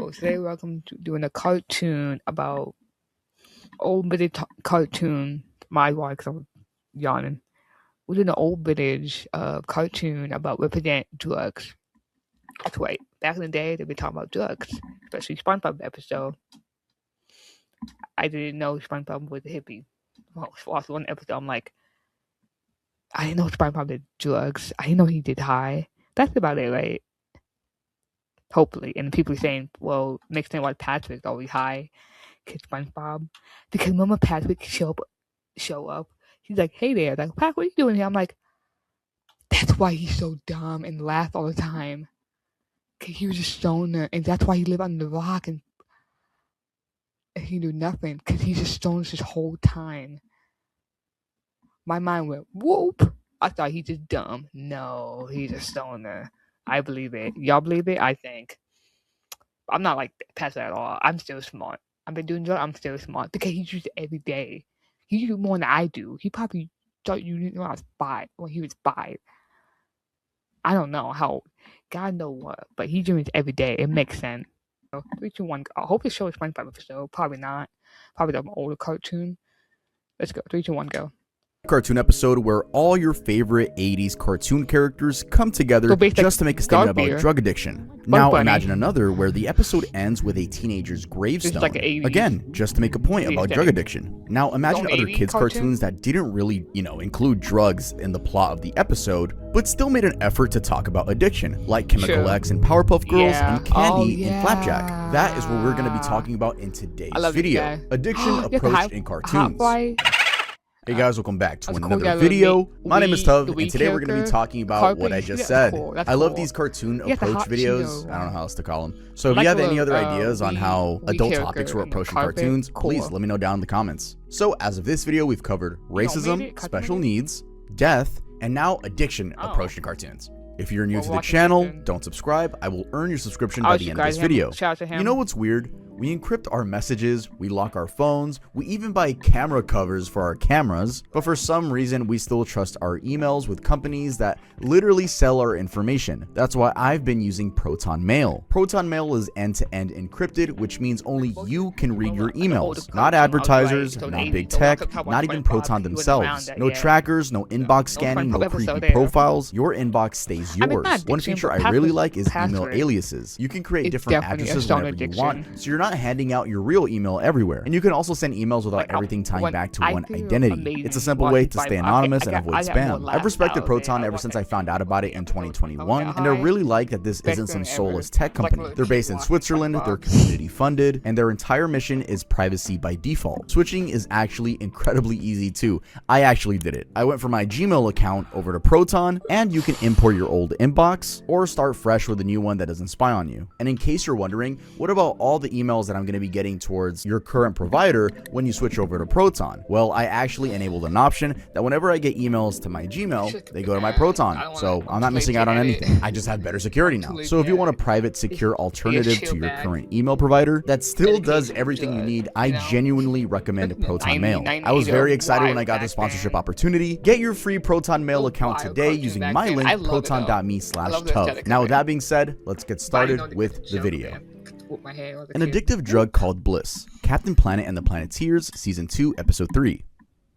So today welcome to doing a cartoon about old vintage cartoon. My wife, because I'm yawning. We're doing an old vintage cartoon about represent drugs. That's right. Back in the day, they'd be talking about drugs, especially SpongeBob episode. I didn't know SpongeBob was a hippie. Well, watched one episode. I'm like, I didn't know SpongeBob did drugs. I didn't know he did high. That's about it, right? Hopefully. And people are saying, well, next thing like Patrick's always high. Kid SpongeBob. Because remember Patrick show up. He's like, hey there, like, Pat, what are you doing here? I'm like, that's why he's so dumb and laugh all the time. Cause he was a stoner, and that's why he lived under the rock and he knew nothing. Cause he's a stoner his whole time. My mind went whoop. I thought he's just dumb. No, he's a stoner. I believe it. Y'all believe it? I think. I'm not like Patrick at all. I'm still smart. I've been doing drugs. I'm still smart because he uses it every day. He uses it more than I do. He probably started using it when I was 5. When he was 5. I don't know how. God knows what. But he uses it every day. It makes sense. So, 3, 2, 1. I hope the show is SpongeBob episode. Probably not. Probably the older cartoon. Let's go. 3, 2, 1, go. Cartoon episode where all your favorite 80s cartoon characters come together just to make a statement about drug addiction. Now imagine another where the episode ends with a teenager's gravestone, again, just to make a point about drug addiction. Now imagine other kids' cartoons that didn't really, include drugs in the plot of the episode, but still made an effort to talk about addiction, like Chemical X and Powerpuff Girls and Candy and Flapjack. That is what we're going to be talking about in today's video. Addiction approached in cartoons. Hey guys, welcome back to another video. My name is Tov, and today we're going to be talking about what I just said. I love these cartoon approach videos. I don't know how else to call them. So if you have any other ideas on how adult topics were approaching cartoons, please let me know down in the comments. So as of this video, we've covered racism, special needs, death, and now addiction approaching cartoons. If you're new to the channel, don't subscribe. I will earn your subscription by the end of this video. You know what's weird? We encrypt our messages, we lock our phones, we even buy camera covers for our cameras, but for some reason we still trust our emails with companies that literally sell our information. That's why I've been using Proton Mail. Proton Mail is end-to-end encrypted, which means only you can read your emails. Not advertisers, not big tech, not even Proton themselves. No trackers, no inbox scanning, no creepy profiles. Your inbox stays yours. One feature I really like is email aliases. You can create different addresses whenever you want, so you're not handing out your real email everywhere. And you can also send emails without everything tying back to one identity. It's a simple way to stay anonymous and avoid spam. I've respected Proton ever since I found out about it in 2021, and I really like that this isn't some soulless tech company. They're based in Switzerland, they're community funded, and their entire mission is privacy by default. Switching is actually incredibly easy too. I actually did it. I went from my Gmail account over to Proton, and you can import your old inbox or start fresh with a new one that doesn't spy on you. And in case you're wondering, what about all the emails that I'm going to be getting towards your current provider when you switch over to Proton? Well, I actually enabled an option that whenever I get emails to my Gmail, they go to my Proton, so I'm not missing out on anything. I just have better security now. So if you want a private, secure alternative to your current email provider that still does everything you need, I genuinely recommend Proton Mail. I was very excited when I got the sponsorship opportunity. Get your free Proton Mail account today using my link, proton.me/Tov. Now with that being said, let's get started with the video. An addictive drug called Bliss. Captain Planet and the Planeteers, Season 2, Episode 3.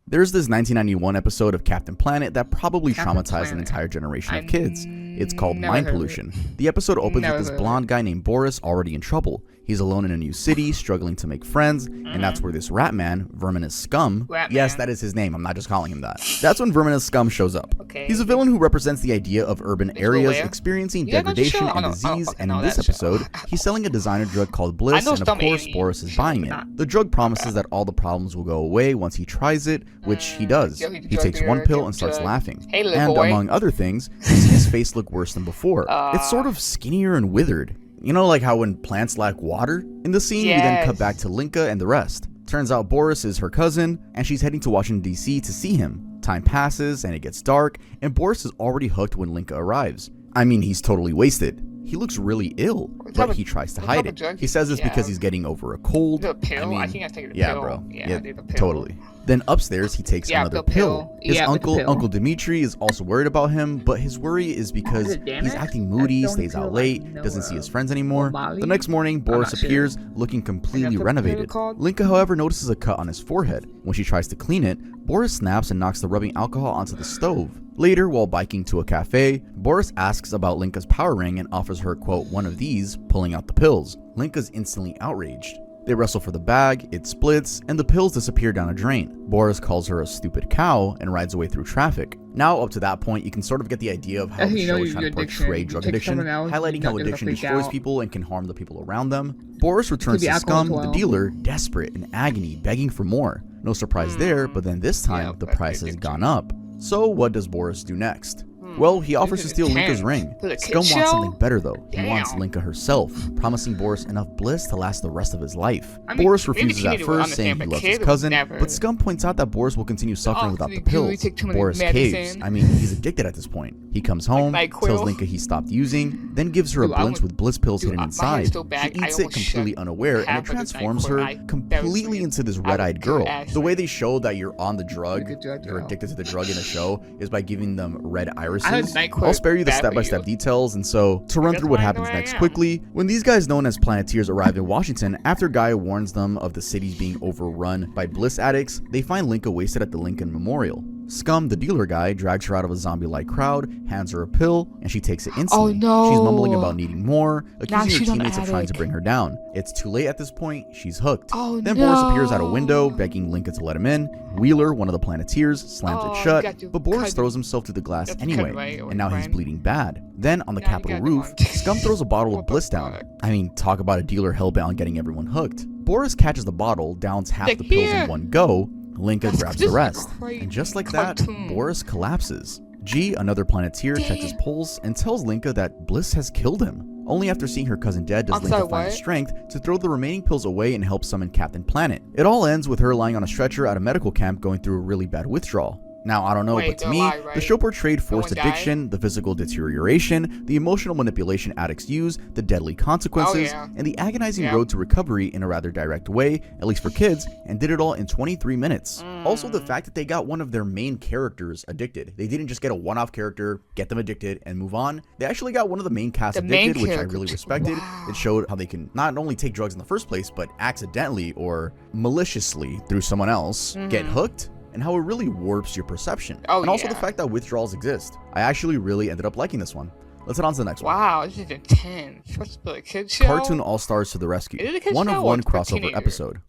There's this 1991 episode of Captain Planet that probably traumatized an entire generation of kids. It's called Mind Pollution. The episode opens with this blonde guy named Boris already in trouble. He's alone in a new city, struggling to make friends, and that's where this rat man, Verminous Scum, yes, that is his name, I'm not just calling him that. That's when Verminous Scum shows up. He's a villain who represents the idea of urban areas experiencing degradation and disease, and in this episode, he's selling a designer drug called Bliss, and of course, Boris is buying it. The drug promises that all the problems will go away once he tries it, which he does. He takes one pill and starts laughing. And among other things, you see his face look worse than before. It's sort of skinnier and withered. You know, like how when plants lack water? In the scene, we then cut back to Linka and the rest. Turns out Boris is her cousin, and she's heading to Washington, D.C. to see him. Time passes, and it gets dark, and Boris is already hooked when Linka arrives. I mean, he's totally wasted. he looks really ill, but he tries to hide it. He says it's because he's getting over a cold. The pill? I think I take the pill. Yeah, bro. Yeah, totally. Then upstairs, he takes another pill. His Uncle Dimitri, is also worried about him, but his worry is because he's acting moody, stays out late, doesn't see his friends anymore. The next morning, Boris appears looking completely renovated. Linka, however, notices a cut on his forehead. When she tries to clean it, Boris snaps and knocks the rubbing alcohol onto the stove. Later, while biking to a cafe, Boris asks about Linka's power ring and offers her, quote, one of these, pulling out the pills. Linka's instantly outraged. They wrestle for the bag, it splits, and the pills disappear down a drain. Boris calls her a stupid cow and rides away through traffic. Now, up to that point, you can sort of get the idea of how the show is trying to portray drug addiction, highlighting how addiction destroys people and can harm the people around them. Boris returns to Scum, the dealer, desperate, in agony, begging for more. No surprise there, but then this time, the price has gone up. So what does Boris do next? Well, he offers to steal Linka's ring. Scum wants something better though. He wants Linka herself, promising Boris enough bliss to last the rest of his life. Boris refuses at first, saying he loves his cousin, but Scum points out that Boris will continue suffering without the pills. Boris caves. I mean, he's addicted at this point. He comes home, tells Linka he stopped using, then gives her a Blintz with bliss pills hidden inside. She eats it completely unaware, and it transforms her completely into this red-eyed girl. The way they show that you're on the drug, you're addicted to the drug in the show, is by giving them red irises. I'll spare you the step-by-step details, and so, to run through what happens next quickly, when these guys known as Planeteers arrive in Washington, after Guy warns them of the cities being overrun by bliss addicts, they find Linka wasted at the Lincoln Memorial. Scum, the dealer guy, drags her out of a zombie-like crowd, hands her a pill, and she takes it instantly. Oh no! She's mumbling about needing more, accusing her teammates of trying to bring her down. It's too late at this point, she's hooked. Then Boris appears at a window, begging Linka to let him in. Wheeler, one of the Planeteers, slams it shut, but Boris throws himself through the glass anyway, and now he's bleeding bad. Then, on the Capitol roof, Scum throws a bottle of bliss down. I mean, talk about a dealer hellbent on getting everyone hooked. Boris catches the bottle, downs half the pills in one go. Linka grabs the rest, and just like that, Boris collapses. G, another Planeteer, checks his pulse and tells Linka that bliss has killed him. Only after seeing her cousin dead does Linka find the strength to throw the remaining pills away and help summon Captain Planet. It all ends with her lying on a stretcher at a medical camp going through a really bad withdrawal. Now, I don't know, but to me, the show portrayed forced addiction, the physical deterioration, the emotional manipulation addicts use, the deadly consequences, and the agonizing road to recovery in a rather direct way, at least for kids, and did it all in 23 minutes. Also, the fact that they got one of their main characters addicted. They didn't just get a one-off character, get them addicted, and move on. They actually got one of the main cast addicted, which I really respected. It showed how they can not only take drugs in the first place, but accidentally or maliciously through someone else get hooked, and how it really warps your perception. And also the fact that withdrawals exist. I actually really ended up liking this one. Let's head on to the next one. Wow, this is intense. What's the kid show? Cartoon All-Stars to the Rescue. One of one crossover episode.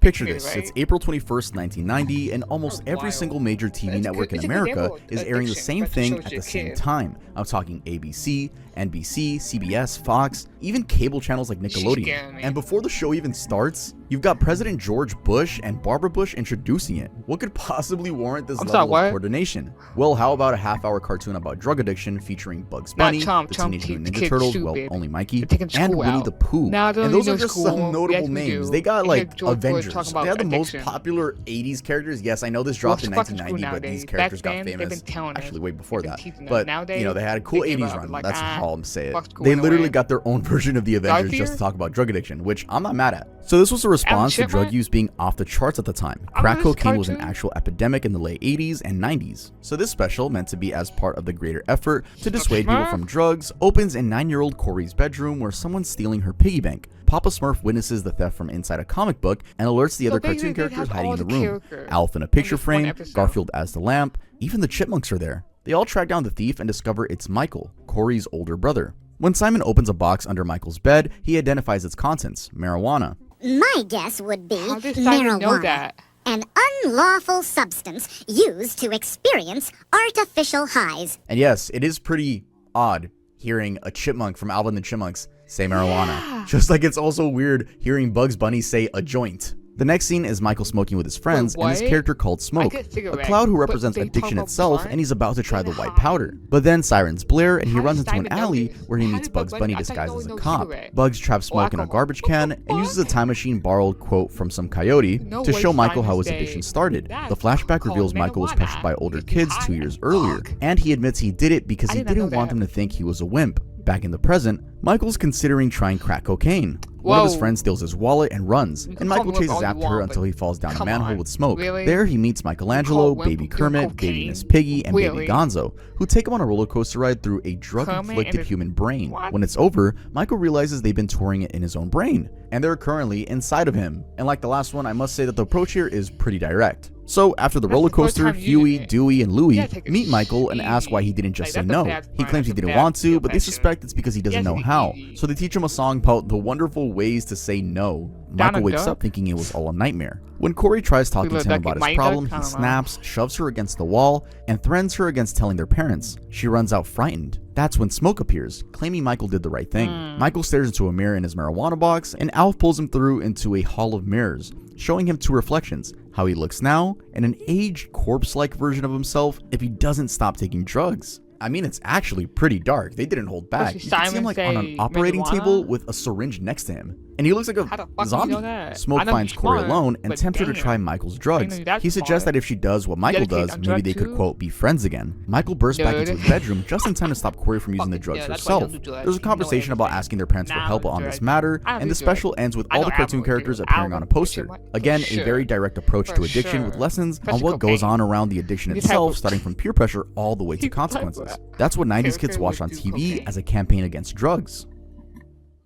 Picture this, it's April 21st, 1990, and almost every single major TV network in America is airing the same thing at the same time. I'm talking ABC, NBC, CBS, Fox, even cable channels like Nickelodeon. And before the show even starts, you've got President George Bush and Barbara Bush introducing it. What could possibly warrant this level of coordination? Well, how about a half-hour cartoon about drug addiction featuring Bugs Bunny, the Teenage Mutant Ninja Turtles, well, only Mikey, and Winnie the Pooh. And those are just some notable names. They got like Avengers. They have the most popular 80s characters. Yes, I know this dropped in 1990, but these characters got famous actually way before that. But, you know, they had a cool 80s run. That's all I'm saying. They literally got their own version of the Avengers just to talk about drug addiction, which I'm not mad at. So this was a response to drug use being off the charts at the time. Crack cocaine was an actual epidemic in the late 80s and 90s. So this special, meant to be as part of the greater effort to dissuade people from drugs, opens in 9-year-old Corey's bedroom where someone's stealing her piggy bank. Papa Smurf witnesses the theft from inside a comic book and alerts the other cartoon characters hiding in the room. Alf in a picture frame, Garfield as the lamp, even the chipmunks are there. They all track down the thief and discover it's Michael, Corey's older brother. When Simon opens a box under Michael's bed, he identifies its contents, marijuana. My guess would be marijuana, an unlawful substance used to experience artificial highs. And yes, it is pretty odd hearing a chipmunk from Alvin and the Chipmunks say marijuana. Just like it's also weird hearing Bugs Bunny say a joint. The next scene is Michael smoking with his friends and his character called Smoke, a cloud who represents addiction itself, and he's about to try the white powder. But then sirens blare and he runs into an alley where he meets Bugs Bunny disguised as a cop. Bugs traps Smoke in a garbage can and uses a time machine borrowed quote from some coyote to show Michael how his addiction started. The flashback reveals Michael was pressured by older kids 2 years earlier, and he admits he did it because he didn't want them to think he was a wimp. Back in the present, Michael's considering trying crack cocaine. One of his friends steals his wallet and runs, and Michael chases after her until he falls down a manhole with smoke. There he meets Michelangelo, Baby Kermit, Baby Miss Piggy, and Baby Gonzo, who take him on a roller coaster ride through a drug-inflicted human brain. When it's over, Michael realizes they've been touring it in his own brain, and they're currently inside of him. And like the last one, I must say that the approach here is pretty direct. So, after the roller coaster, Huey, Dewey, and Louie meet Michael and ask why he didn't just say no. He claims he didn't want to, but they suspect it's because he doesn't know how. So they teach him a song about the wonderful ways to say no. Michael wakes up thinking it was all a nightmare. When Corey tries talking to him about his problem, he snaps, shoves her against the wall, and threatens her against telling their parents. She runs out frightened. That's when Smoke appears, claiming Michael did the right thing. Michael stares into a mirror in his marijuana box, and Alf pulls him through into a hall of mirrors, showing him two reflections, how he looks now, and an aged corpse-like version of himself if he doesn't stop taking drugs. I mean, it's actually pretty dark. They didn't hold back. You can see him like on an operating table with a syringe next to him. And he looks like a zombie. Smoke finds Corey alone and tempts her to try Michael's drugs. He suggests that if she does what Michael does, maybe they could, quote, be friends again. Michael bursts back into his bedroom just in time to stop Corey from using the drugs herself. There's a conversation about asking their parents for help on this matter, and the special ends with all the cartoon characters appearing on a poster. Again, a very direct approach to addiction with lessons on what goes on around the addiction itself, starting from peer pressure all the way to consequences. That's what 90s kids watched on TV as a campaign against drugs.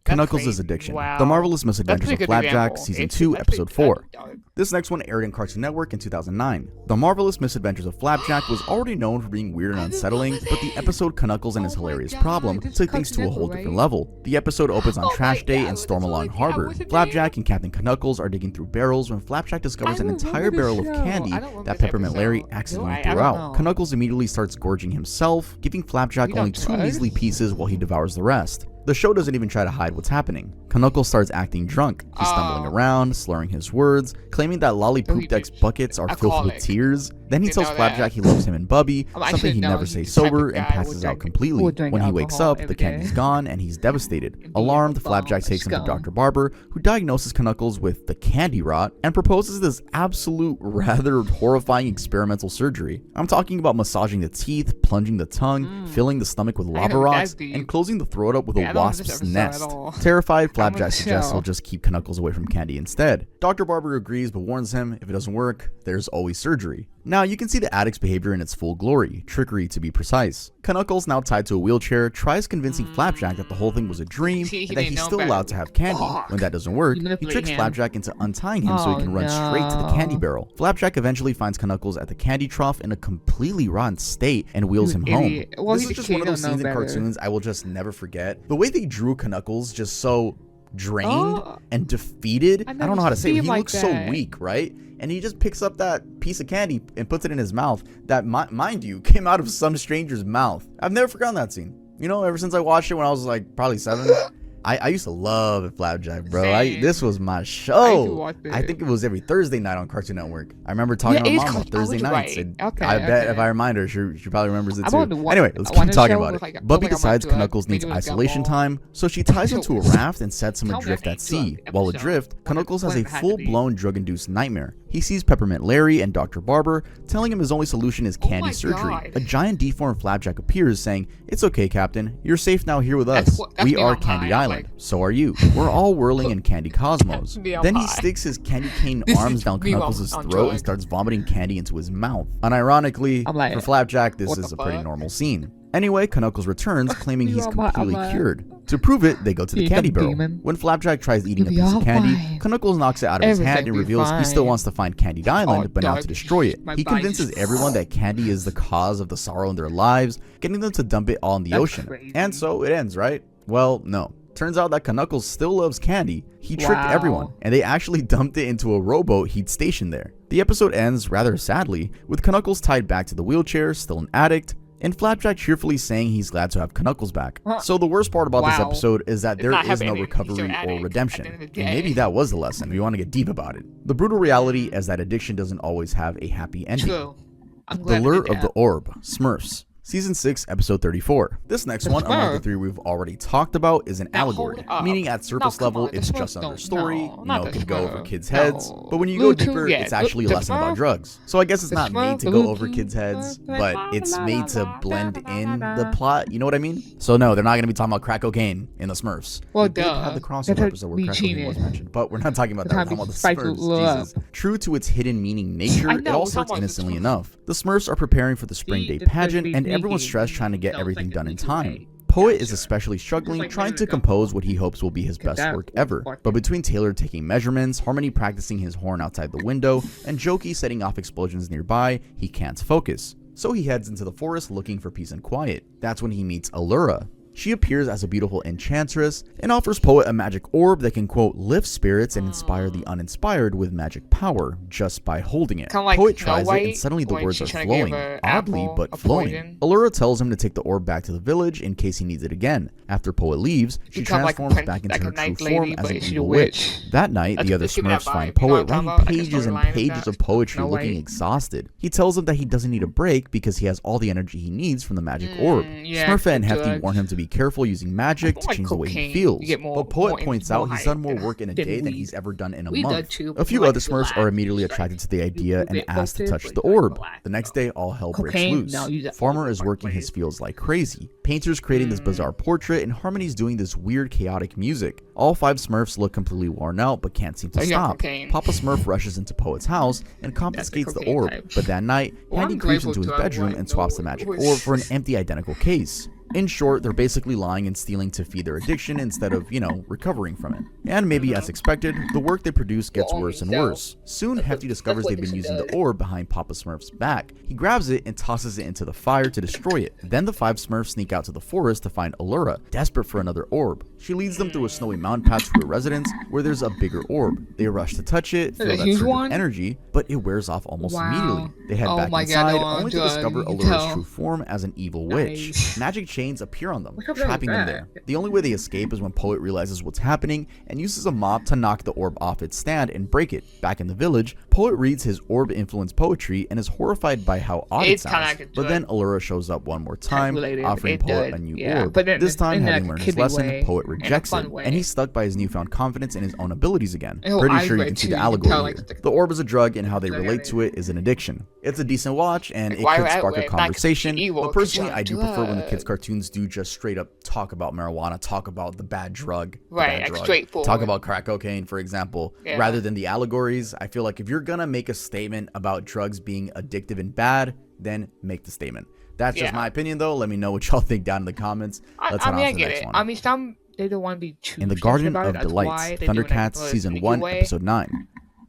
Knuckles' Addiction. Wow. The Marvelous Misadventures of Flapjack, Season 2, Episode 4. This next one aired in Cartoon Network in 2009. The Marvelous Misadventures of Flapjack was already known for being weird and unsettling, but the episode Knuckles and His Hilarious Problem took things to a whole different level. The episode opens on Trash Day in Stormalong Harbor. Flapjack and Captain Knuckles are digging through barrels when Flapjack discovers an entire barrel of candy that Peppermint Larry accidentally threw out. Knuckles immediately starts gorging himself, giving Flapjack only 2 measly pieces while he devours the rest. The show doesn't even try to hide what's happening. Knuckles starts acting drunk. He's stumbling around, slurring his words, claiming that Lollipoop Deck's buckets are filled with tears. Then he tells Flapjack he loves him and Bubby, something he never says sober, and passes out completely. When he wakes up, the candy's gone and he's devastated. Alarmed, Flapjack takes him to Dr. Barber, who diagnoses Knuckles with the candy rot and proposes this absolute, rather horrifying experimental surgery. I'm talking about massaging the teeth, plunging the tongue, filling the stomach with lava rocks, and closing the throat up with a wasp's nest. Terrified, Flapjack suggests he'll just keep Knuckles away from candy instead. Dr. Barber agrees but warns him if it doesn't work, there's always surgery. Now you can see the addict's behavior in its full glory, trickery to be precise. Knuckles, now tied to a wheelchair, tries convincing Flapjack that the whole thing was a dream and that he's still allowed to have candy. When that doesn't work, he tricks Flapjack into untying him so he can run straight to the candy barrel. Flapjack eventually finds Knuckles at the candy trough in a completely rotten state and wheels him home. This is just one of those scenes in cartoons I will just never forget. The way they drew Knuckles just so drained and defeated. I don't know how to say it. He looks so weak, right? And he just picks up that piece of candy and puts it in his mouth that, mind you, came out of some stranger's mouth. I've never forgotten that scene. You know, ever since I watched it when I was like probably 7. I used to love Flapjack, bro. This was my show. I think it was every Thursday night on Cartoon Network. I remember talking to my mom on Thursday nights. And I bet if I remind her, she probably remembers it too. Anyway, let's keep talking about it. Bubby decides Knuckles needs isolation time, so she ties him to a raft and sets him adrift at sea. While adrift, Knuckles has a full-blown drug-induced nightmare. He sees Peppermint Larry and Dr. Barber, telling him his only solution is candy surgery. A giant deformed Flapjack appears, saying, "It's okay, Captain. You're safe now here with us. We are Candy Island. So are you. We're all whirling in Candy Cosmos." Then he sticks his candy cane arms down Knuckles' throat and starts vomiting candy into his mouth. Unironically, for Flapjack, this is a pretty normal scene. Anyway, Knuckles returns, claiming he's completely cured. To prove it, they go to the candy barrel. When Flapjack tries eating a piece of candy, Knuckles knocks it out of his hand and reveals he still wants to find Candy Island, but now to destroy it. He convinces everyone that candy is the cause of the sorrow in their lives, getting them to dump it all in the ocean. And so it ends, right? Well, no. Turns out that Knuckles still loves candy. He tricked everyone, and they actually dumped it into a rowboat he'd stationed there. The episode ends rather sadly, with Knuckles tied back to the wheelchair, still an addict, and Flapjack cheerfully saying he's glad to have Knuckles back. So the worst part about this episode is that there is no recovery or redemption. And maybe that was the lesson if you want to get deep about it. The brutal reality is that addiction doesn't always have a happy ending. The Lure of the Orb, Smurfs. Season 6, Episode 34. This next one, unlike the three we've already talked about, is an allegory, meaning at surface level, it's just another story, it can go over kids' heads, but when you go deeper, it's actually a lesson about drugs. So I guess it's not made to go over kids' heads, but it's made to blend in the plot, you know what I mean? So no, they're not going to be talking about crack cocaine in the Smurfs. Well, we did have the crossover episode where crack cocaine was mentioned, but we're not talking about that, we're talking about the Smurfs. Jesus. True to its hidden meaning nature, it all starts innocently enough. The Smurfs are preparing for the Spring Day pageant, and everyone's stressed trying to get everything done in time. Poet is especially struggling, trying to compose what he hopes will be his best work ever. But between Taylor taking measurements, Harmony practicing his horn outside the window, and Jokey setting off explosions nearby, he can't focus. So he heads into the forest looking for peace and quiet. That's when he meets Allura. She appears as a beautiful enchantress and offers Poet a magic orb that can, quote, lift spirits and inspire the uninspired with magic power just by holding it. Like Poet tries it and suddenly the words are flowing, oddly but flowing. Allura tells him to take the orb back to the village in case he needs it again. After Poet leaves, she transforms back into her true form as an evil witch. That night, the other Smurfs find Poet writing pages and pages of poetry looking exhausted. He tells them that he doesn't need a break because he has all the energy he needs from the magic orb. Smurfette and Hefty warn him to be careful using magic to change the way he feels, but Poet points out he's done more work in a day than he's ever done in a month. A few other Smurfs are immediately attracted to the idea and ask to touch the orb. The next day, all hell breaks loose. Farmer is working his fields like crazy. Painter's creating this bizarre portrait, and Harmony's doing this weird, chaotic music. All 5 Smurfs look completely worn out, but can't seem to stop. Papa Smurf rushes into Poet's house and confiscates the orb, but that night, Handy creeps into his bedroom and swaps the magic orb for an empty identical case. In short, they're basically lying and stealing to feed their addiction instead of, recovering from it. And maybe as expected, the work they produce gets worse and worse. Soon, Hefty discovers they've been using the orb behind Papa Smurf's back. He grabs it and tosses it into the fire to destroy it. Then the 5 Smurfs sneak out to the forest to find Allura, desperate for another orb. She leads them through a snowy mountain path to her residence, where there's a bigger orb. They rush to touch it, feel that surge of energy, but it wears off almost immediately. They head back inside, only to discover Allura's true form as an evil witch. Magic chains appear on them, trapping them there. The only way they escape is when Poet realizes what's happening and uses a mop to knock the orb off its stand and break it. Back in the village, Poet reads his orb-influenced poetry and is horrified by how odd it sounds. But then Allura shows up one more time, offering Poet a new orb. This time, having learned his lesson, Poet rejects it, and he's stuck by his newfound confidence in his own abilities again. Pretty sure you can see the allegory here. The orb is a drug, and how they relate to it is an addiction. It's a decent watch, and it could spark a conversation, but personally, I do prefer when the kids' cartoons do just straight up talk about marijuana, talk about the bad drug, straightforward. Talk about crack cocaine, for example, rather than the allegories. I feel like if you're gonna make a statement about drugs being addictive and bad, then make the statement. That's just my opinion, though. Let me know what y'all think down in the comments. Let's head on to the next one. I mean, some they don't want to be too. In the Garden of Delights, Thundercats Season 1, Episode 9.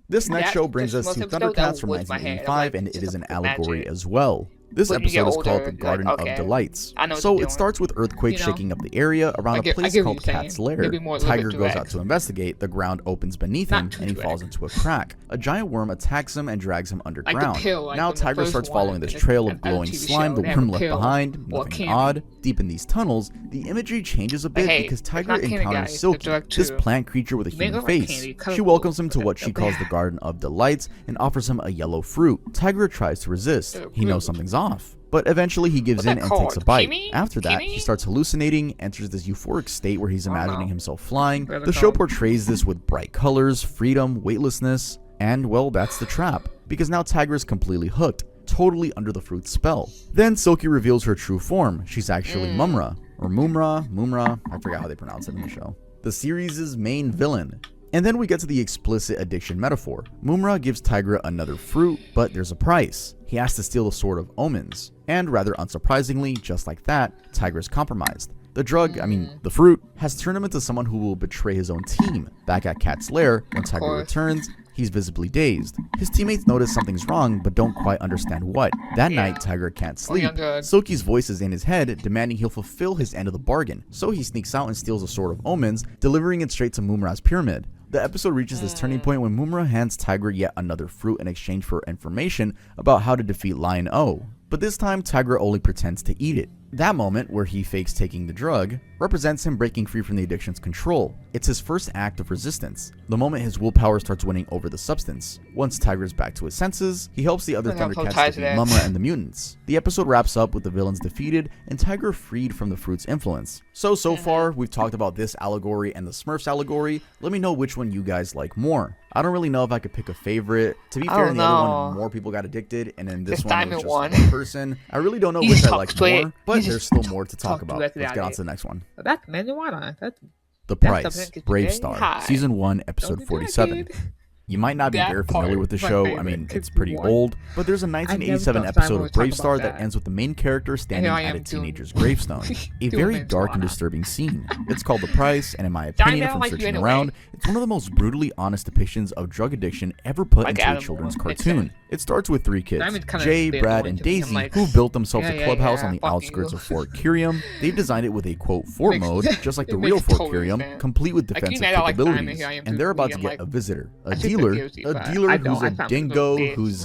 This next show brings us to Thundercats from 1985, and it is an allegory as well. This episode is called The Garden of Delights. So it starts with earthquakes shaking up the area around a place called Cat's Lair. Tiger goes out to investigate, the ground opens beneath him, and he falls into a crack. A giant worm attacks him and drags him underground. Now Tiger starts following this trail of glowing slime the worm left behind, nothing odd. Deep in these tunnels, the imagery changes a bit because Tiger encounters Silky, this plant creature with a human face. She welcomes him to what she calls the Garden of Delights and offers him a yellow fruit. Tiger tries to resist. He knows something's off, but eventually he gives in and takes a bite. After that, he starts hallucinating, enters this euphoric state where he's imagining himself flying. The show portrays this with bright colors, freedom, weightlessness, and well, that's the trap, because now Tiger is completely hooked, totally under the fruit's spell. Then Silky reveals her true form. She's actually Mumra, or Mumra, I forgot how they pronounce it in the show, the series' main villain. And then we get to the explicit addiction metaphor. Mumra gives Tigra another fruit, but there's a price. He has to steal the Sword of Omens. And rather unsurprisingly, just like that, Tigra's compromised. The drug, the fruit, has turned him into someone who will betray his own team. Back at Cat's Lair, when Tigra returns, he's visibly dazed. His teammates notice something's wrong, but don't quite understand what. That night, Tiger can't sleep. Silky's voice is in his head, demanding he'll fulfill his end of the bargain. So he sneaks out and steals the Sword of Omens, delivering it straight to Mumra's pyramid. The episode reaches this turning point when Mumra hands Tigra yet another fruit in exchange for information about how to defeat Lion-O. But this time, Tigra only pretends to eat it. That moment, where he fakes taking the drug, represents him breaking free from the addiction's control. It's his first act of resistance, the moment his willpower starts winning over the substance. Once Tiger's back to his senses, he helps the other Thundercats defeat Mumra and the mutants. The episode wraps up with the villains defeated and Tiger freed from the fruit's influence. So far, we've talked about this allegory and the Smurfs allegory. Let me know which one you guys like more. I don't really know if I could pick a favorite. To be fair, in the other one, more people got addicted, and in this one, it was just one person. I really don't know which I like more, but there's still more to talk about. Let's get on to the next one. That's marijuana. The Price, BraveStarr, Season 1, Episode 47. You might not be very familiar with the show. I mean, it's pretty old, but there's a 1987 episode of BraveStarr that ends with the main character standing at a teenager's gravestone. A very dark and disturbing scene. It's called The Price, and in my opinion, from searching around, it's one of the most brutally honest depictions of drug addiction ever put into a children's cartoon. It starts with three kids, Jay, Brad, and Daisy, who built themselves a clubhouse on the outskirts of Fort Curium. They've designed it with a, quote, fort mode, just like the real Fort Curium, complete with defensive capabilities, and they're about to get a visitor, a dealer who's a dingo who's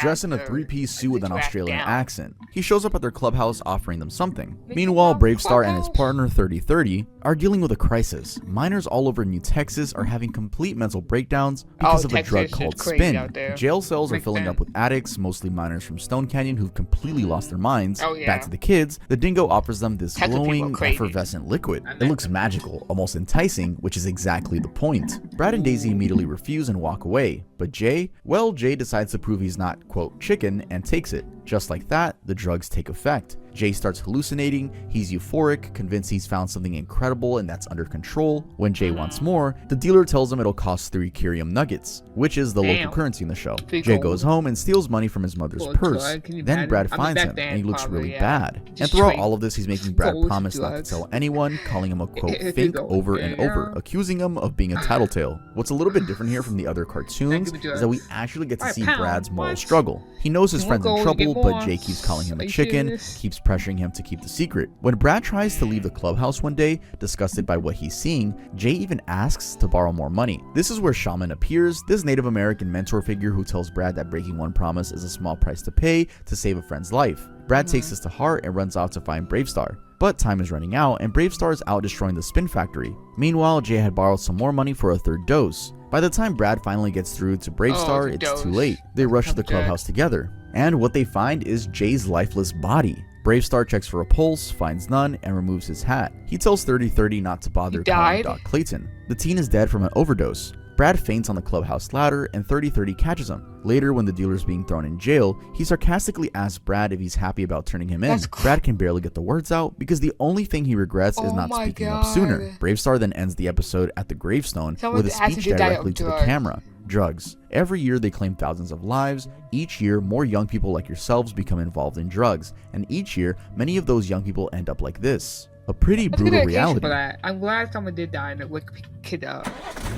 dressed in a three-piece suit with an Australian accent. He shows up at their clubhouse offering them something. Meanwhile, BraveStarr and his partner 3030 are dealing with a crisis. Minors all over New Texas are having complete mental breakdowns because of a drug called Spin. Jail cells are filling up with addicts, mostly minors from Stone Canyon who've completely lost their minds. Back to the kids, the dingo offers them this glowing, effervescent liquid. It looks magical, almost enticing, which is exactly the point. Brad and Daisy immediately refuse and walk away, but Jay decides to prove he's not, quote, chicken, and takes it. Just like that, the drugs take effect. Jay starts hallucinating, he's euphoric, convinced he's found something incredible and that's under control. When Jay wants more, the dealer tells him it'll cost 3 Curium nuggets, which is the local currency in the show. Jay goes home and steals money from his mother's purse. Then Brad finds him, and he looks really bad. And throughout all of this, he's making Brad promise not to tell anyone, calling him a, quote, fake over and over, accusing him of being a tattletale. What's a little bit different here from the other cartoons is that we actually get to see Brad's moral struggle. He knows his friend's in trouble, but Jay keeps calling him a chicken, keeps pressuring him to keep the secret. When Brad tries to leave the clubhouse one day, disgusted by what he's seeing, Jay even asks to borrow more money. This is where Shaman appears, this Native American mentor figure who tells Brad that breaking one promise is a small price to pay to save a friend's life. Brad takes this to heart and runs off to find BraveStarr. But time is running out, and BraveStarr is out destroying the Spin Factory. Meanwhile, Jay had borrowed some more money for a third dose. By the time Brad finally gets through to BraveStarr, it's too late. They rush to the clubhouse together, and what they find is Jay's lifeless body. BraveStarr checks for a pulse, finds none, and removes his hat. He tells 3030 not to bother calling Doc Clayton. The teen is dead from an overdose. Brad faints on the clubhouse ladder, and 3030 catches him. Later, when the dealer's being thrown in jail, he sarcastically asks Brad if he's happy about turning him in. Brad can barely get the words out because the only thing he regrets is not speaking up sooner. BraveStarr then ends the episode at the gravestone with a speech directly to the camera. Drugs. Every year they claim thousands of lives. Each year, more young people like yourselves become involved in drugs. And each year, many of those young people end up like this. A pretty brutal reality. I'm glad someone did that and look kid up.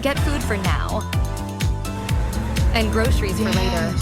Get food for now. And groceries for later.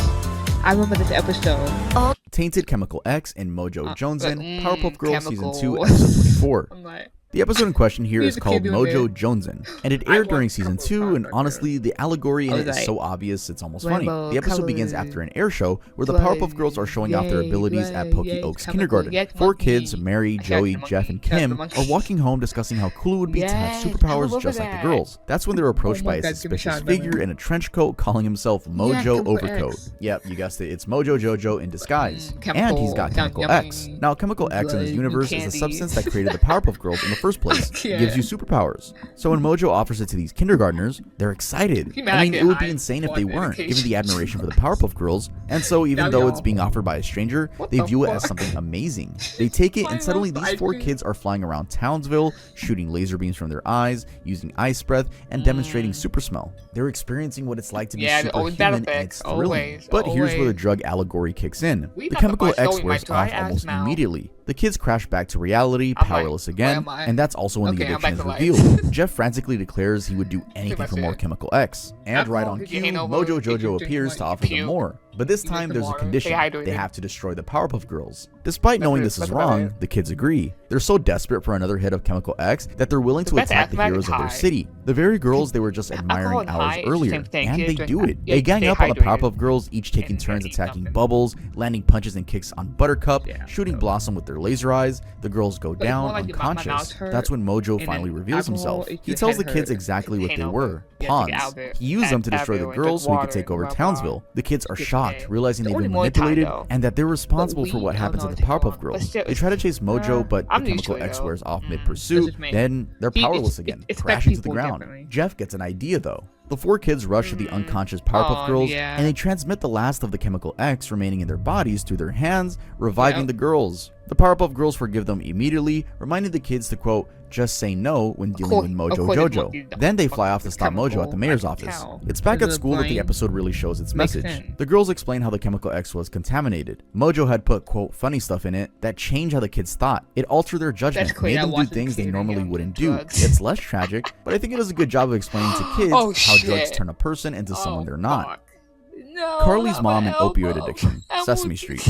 I remember this episode. Tainted Chemical X and Mojo Jonesin, Powerpuff Girls Season 2, Episode 24. The episode in question here is called Mojo Jonesin, and it aired during Season 2, and honestly, the allegory in it is so obvious it's almost funny. The episode begins after an air show where the Powerpuff Girls are showing off their abilities at Pokey Oaks Kindergarten. 4 kids, Mary, Joey, Jeff, and Kim, are walking home discussing how cool it would be to have superpowers just like the girls. That's when they're approached by a suspicious figure in a trench coat calling himself Mojo Overcoat. Yep, you guessed it, it's Mojo Jojo in disguise. And he's got Chemical X. Now, Chemical X in this universe is a substance that created the Powerpuff Girls in the first place. It gives you superpowers. So when Mojo offers it to these kindergartners, they're excited. I mean, it would be insane if they weren't, given the admiration for the Powerpuff Girls. And so even though it's being offered by a stranger, they view it as something amazing. They take it, and suddenly these 4 kids are flying around Townsville, shooting laser beams from their eyes, using ice breath, and demonstrating super smell. They're experiencing what it's like to be superhuman, and it's thrilling. But here's where the drug allegory kicks in. The Chemical X wears off almost immediately. The kids crash back to reality, powerless again, and that's also when the addiction is revealed. Jeff frantically declares he would do anything for more Chemical X. And right on cue, Mojo Jojo appears to offer them more. But this time there's a condition. They have to destroy the Powerpuff Girls. Despite knowing this is wrong, the kids agree. They're so desperate for another hit of Chemical X that they're willing to attack the heroes of their city, the very girls they were just admiring hours earlier, and they do it. They gang up on the Powerpuff Girls, each taking turns attacking Bubbles, landing punches and kicks on Buttercup, shooting Blossom with their laser eyes. The girls go down unconscious. That's when Mojo finally reveals himself. He tells the kids exactly what they were, pawns. He used them to destroy the girls so he could take over Townsville. The kids are shocked, realizing they've been manipulated and that they're responsible for what happened to the Powerpuff Girls. They try to chase Mojo, but the Chemical X wears off mid-pursuit. Then they're powerless again, crashing to the ground. Jeff gets an idea though. The 4 kids rush to the unconscious Powerpuff Girls, and they transmit the last of the Chemical X remaining in their bodies through their hands, reviving the girls. The Powerpuff Girls forgive them immediately, reminding the kids to, quote, just say no when dealing with Mojo Jojo. Then they fly off to stop Mojo at the mayor's office. It's back at school that the episode really shows its message. The girls explain how the Chemical X was contaminated. Mojo had put, quote, funny stuff in it that changed how the kids thought. It altered their judgment, made them do things they normally wouldn't do. It's less tragic, but I think it does a good job of explaining to kids how drugs turn a person into someone they're not. Carly's mom and opioid addiction, Sesame Street.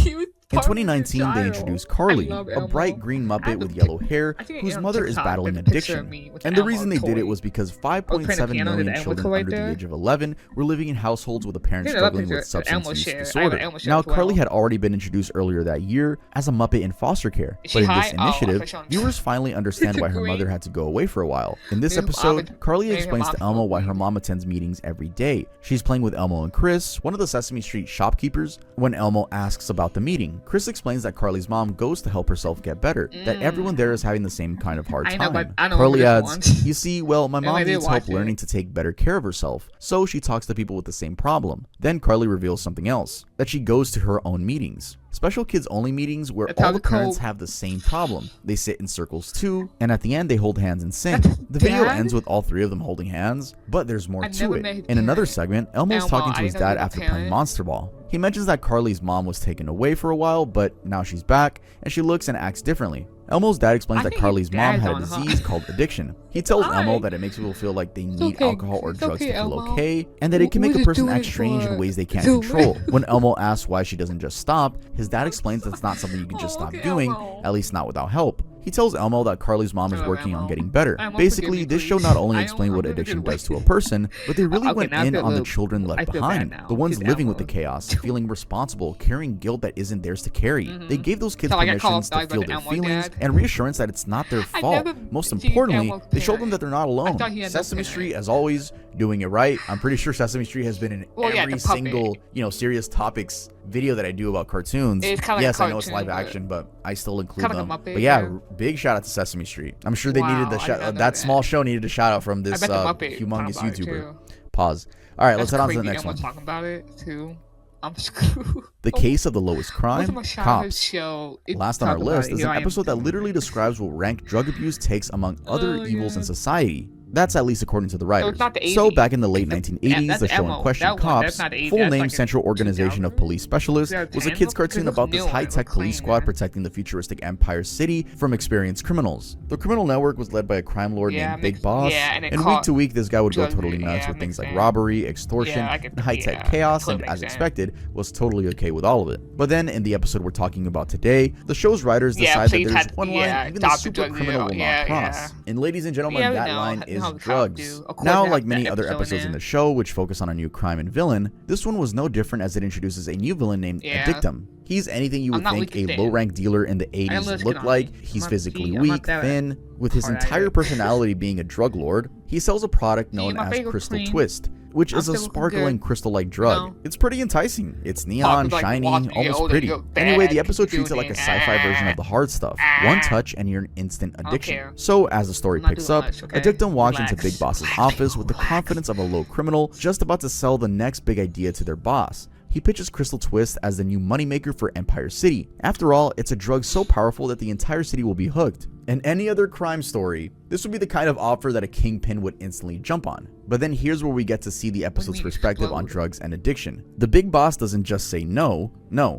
In 2019, they introduced Carly, a bright green Muppet with yellow hair, whose mother is battling addiction. And the reason they did it was because 5.7 million children under the age of 11 were living in households with a parent struggling with substance use disorder. Now, Carly had already been introduced earlier that year as a Muppet in foster care, but in this initiative, viewers finally understand why her mother had to go away for a while. In this episode, Carly explains to Elmo why her mom attends meetings every day. She's playing with Elmo and Chris, one of the Sesame Street shopkeepers, when Elmo asks about the meeting. Chris explains that Carly's mom goes to help herself get better, that everyone there is having the same kind of hard time. Carly adds, you see, well, my mom needs help learning to take better care of herself, so she talks to people with the same problem. Then Carly reveals something else, that she goes to her own meetings. Special kids only meetings where all the parents have the same problem. They sit in circles too, and at the end they hold hands and sing. The video ends with all 3 of them holding hands, but there's more to it. In another segment, Elmo's talking to his dad after playing Monster Ball. He mentions that Carly's mom was taken away for a while, but now she's back, and she looks and acts differently. Elmo's dad explains that Carly's mom had a disease called addiction. He tells Elmo that it makes people feel like they need alcohol or drugs to feel okay, and that it can make a person act strange in ways they can't control. When Elmo asks why she doesn't just stop, his dad explains that's not something you can just stop doing, at least not without help. He tells Elmo that Carly's mom is working on getting better. Basically, this show not only explained what addiction does to a person, but they really went in on the children left behind, the ones living with the chaos, feeling responsible, carrying guilt that isn't theirs to carry. They gave those kids permissions to feel their feelings and reassurance that it's not their fault. Most importantly, they showed them that they're not alone. Sesame Street, as always, doing it right. I'm pretty sure Sesame Street has been in every single, Serious Topics video that I do about cartoons. Yes, I know it's live action, but I still include them. But yeah, big shout out to Sesame Street. I'm sure they needed the that small show needed a shout out from this humongous YouTuber. Pause. All right, let's head on to the next one. Talking about it too. I'm screwed. The Case of the Lowest Crime, Cops. Last on our list is an episode that literally describes what rank drug abuse takes among other evils in society. That's at least according to the writers. So back in the late 1980s, the show in question, Cops, full name Central Organization of Police Specialists, was a kids cartoon about this high-tech police squad protecting the futuristic Empire City from experienced criminals. The criminal network was led by a crime lord named Big Boss, and week to week this guy would go totally nuts with things like robbery, extortion, and high-tech chaos, and as expected, was totally okay with all of it. But then in the episode we're talking about today, the show's writers decide that there's one line even the super criminal will not cross. And ladies and gentlemen, that line is drugs. Now, like many other episodes in the show which focus on a new crime and villain, this one was no different as it introduces a new villain named Addictum. He's anything you would think a low-rank dealer in the 80s looked like. He's physically weak, thin, with his entire personality being a drug lord. He sells a product known as Crystal Twist, which is a sparkling crystal-like drug. It's pretty enticing. It's neon, shiny, almost pretty. Anyway, the episode treats it like a sci-fi version of the hard stuff. One touch and you're an instant addiction. So as the story picks up, Addictum walks into Big Boss's office with the confidence of a low criminal just about to sell the next big idea to their boss. He pitches Crystal Twist as the new moneymaker for Empire City. After all, it's a drug so powerful that the entire city will be hooked. In any other crime story, this would be the kind of offer that a kingpin would instantly jump on. But then here's where we get to see the episode's perspective on drugs and addiction. The big boss doesn't just say no,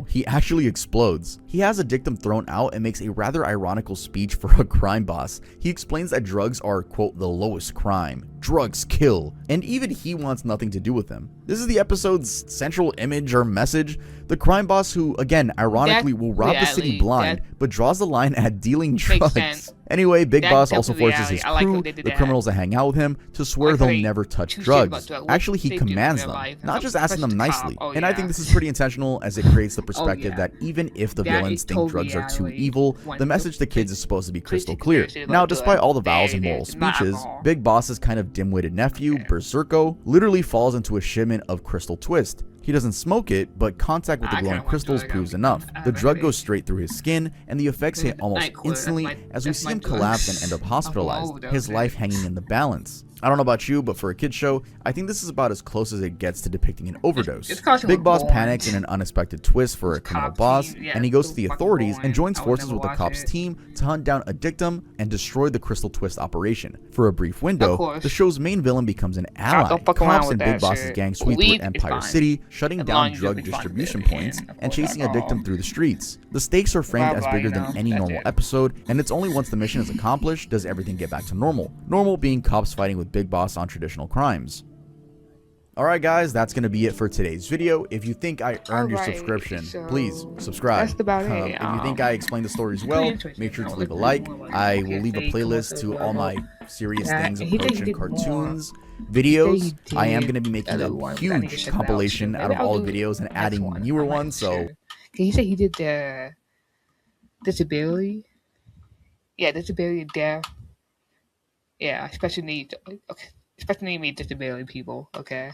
he actually explodes. He has a dictum thrown out and makes a rather ironical speech for a crime boss. He explains that drugs are, quote, the lowest crime. Drugs kill. And even he wants nothing to do with them. This is the episode's central image or message. The crime boss who, again, ironically will rob the city blind, but draws the line at dealing drugs. Anyway, Big Boss also forces his crew, the criminals that hang out with him, to swear they'll never touch drugs. Actually, he commands them, not just asking them nicely. And I think this is pretty intentional, as it creates the perspective that even if the villains think drugs are too evil, the message to kids is supposed to be crystal clear. Now, despite all the vows and moral speeches, Big Boss's kind of dim-witted nephew, Berserko, literally falls into a shipment of Crystal Twist. He doesn't smoke it, but contact with the glowing crystals proves enough. The drug goes straight through his skin, and the effects hit almost instantly as we see him collapse and end up hospitalized, his life hanging in the balance. I don't know about you, but for a kid's show, I think this is about as close as it gets to depicting an overdose. Big Boss panics in an unexpected twist for a criminal boss, and he goes to the authorities and joins forces with the cops' team to hunt down a dictum and destroy the Crystal Twist operation. For a brief window, the show's main villain becomes an ally. Cops and Big Boss's gang sweep through Empire City, shutting down drug distribution points and chasing a dictum through the streets. The stakes are framed as bigger than any normal episode, and it's only once the mission is accomplished does everything get back to normal. Normal being cops fighting with Big Boss on traditional crimes. Alright guys, that's going to be it for today's video. If you think I earned your subscription, please subscribe. That's about it. If you think I explained the stories well, make sure to leave a like. I will leave a playlist to all my serious things approaching cartoons videos. I am going to be making a huge compilation out of all the videos and adding newer ones, so... Can you say he did the disability? Yeah, disability deaf. Yeah, special needs. Okay, special needs disability people. Okay,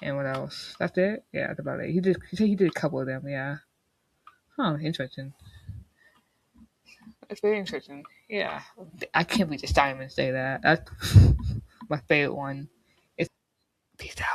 and what else? That's it. Yeah, that's about it. He said he did a couple of them. Yeah. Huh. Interesting. It's very interesting. Yeah, I can't believe this diamond say that. That's my favorite one. Peace out.